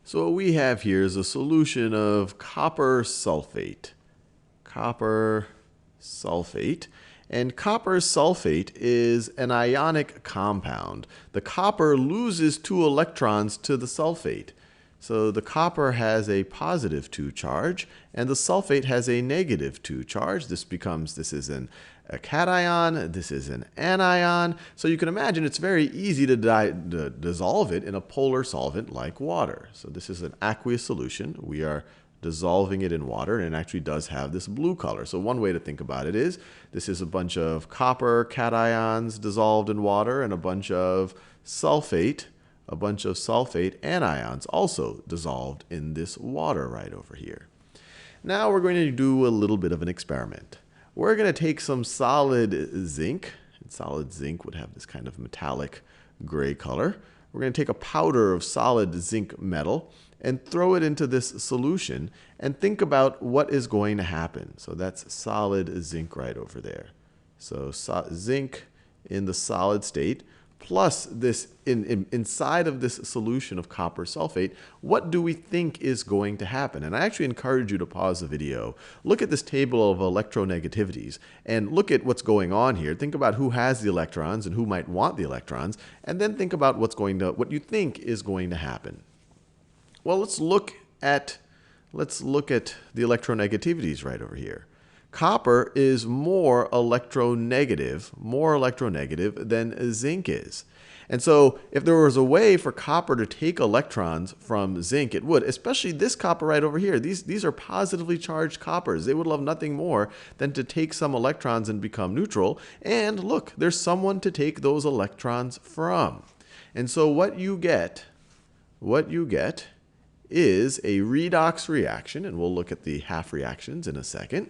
So what we have here is a solution of copper sulfate. Copper sulfate. And copper sulfate is an ionic compound. The copper loses 2 electrons to the sulfate. So the copper has a positive 2 charge, and the sulfate has a negative 2 charge. This is a cation, this is an anion. So you can imagine it's very easy to dissolve it in a polar solvent like water. So this is an aqueous solution. We are dissolving it in water, and it actually does have this blue color. So one way to think about it is this is a bunch of copper cations dissolved in water and a bunch of sulfate anions also dissolved in this water right over here. Now we're going to do a little bit of an experiment. We're going to take some solid zinc, and solid zinc would have this kind of metallic gray color. We're going to take a powder of solid zinc metal and throw it into this solution and think about what is going to happen. So that's solid zinc right over there. So zinc in the solid state plus this inside of this solution of copper sulfate, what do we think is going to happen? And I actually encourage you to pause the video, look at this table of electronegativities, and look at what's going on here. Think about who has the electrons and who might want the electrons, and then think about what you think is going to happen. Well, let's look at the electronegativities right over here. Copper is more electronegative than zinc is. And so if there was a way for copper to take electrons from zinc, it would, especially this copper right over here. These are positively charged coppers. They would love nothing more than to take some electrons and become neutral. And look, there's someone to take those electrons from. And so what you get is a redox reaction, and we'll look at the half reactions in a second.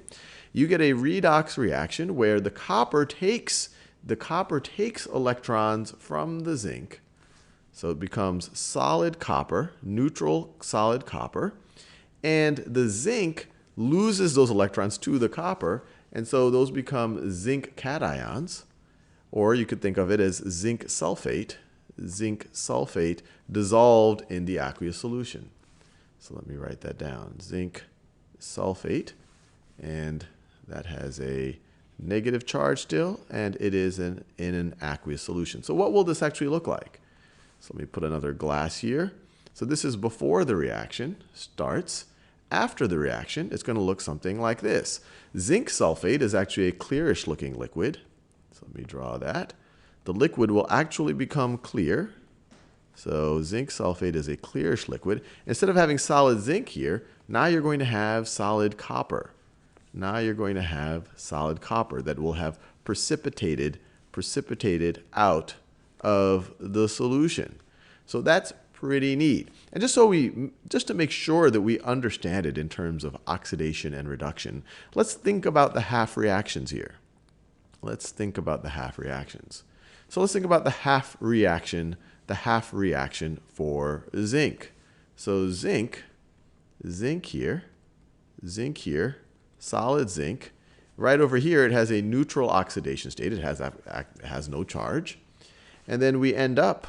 You get a redox reaction where the copper takes electrons from the zinc. So it becomes solid copper, neutral solid copper, and the zinc loses those electrons to the copper, and so those become zinc cations, or you could think of it as zinc sulfate dissolved in the aqueous solution. So let me write that down. Zinc sulfate, and that has a negative charge still, and it is in an aqueous solution. So what will this actually look like? So let me put another glass here. So this is before the reaction starts. After the reaction, it's going to look something like this. Zinc sulfate is actually a clearish looking liquid. So let me draw that. The liquid will actually become clear. So zinc sulfate is a clearish liquid. Instead of having solid zinc here, now you're going to have solid copper. Now you're going to have solid copper that will have precipitated out of the solution. So that's pretty neat. And just to make sure that we understand it in terms of oxidation and reduction, let's think about the half reactions here. Let's think about the half reactions. So let's think about the half reaction for zinc. So zinc here, solid zinc. Right over here, it has a neutral oxidation state. It has no charge. And then we end up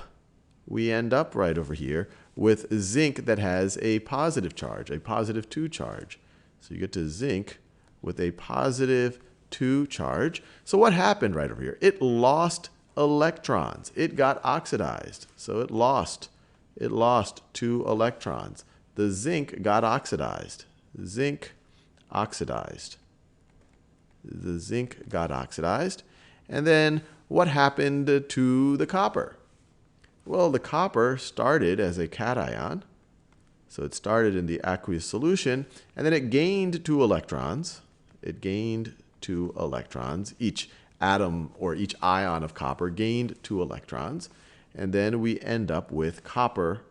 right over here with zinc that has a positive charge, a positive 2 charge. So you get to zinc with a positive 2 charge. So what happened right over here? It lost electrons. It got oxidized. So it lost 2 electrons. The zinc got oxidized. The zinc got oxidized. And then what happened to the copper? Well, the copper started as a cation. So it started in the aqueous solution, and then it gained 2 electrons. Each atom or each ion of copper gained 2 electrons. And then we end up with copper.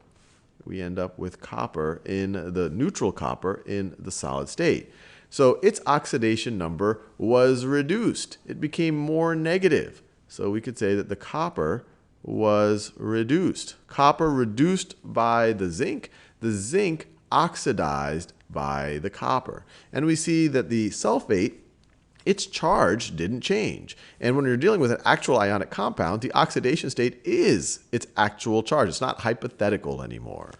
In the neutral copper in the solid state. So its oxidation number was reduced. It became more negative. So we could say that the copper was reduced. Copper reduced by the zinc oxidized by the copper. And we see that the sulfate, its charge didn't change. And when you're dealing with an actual ionic compound, the oxidation state is its actual charge. It's not hypothetical anymore.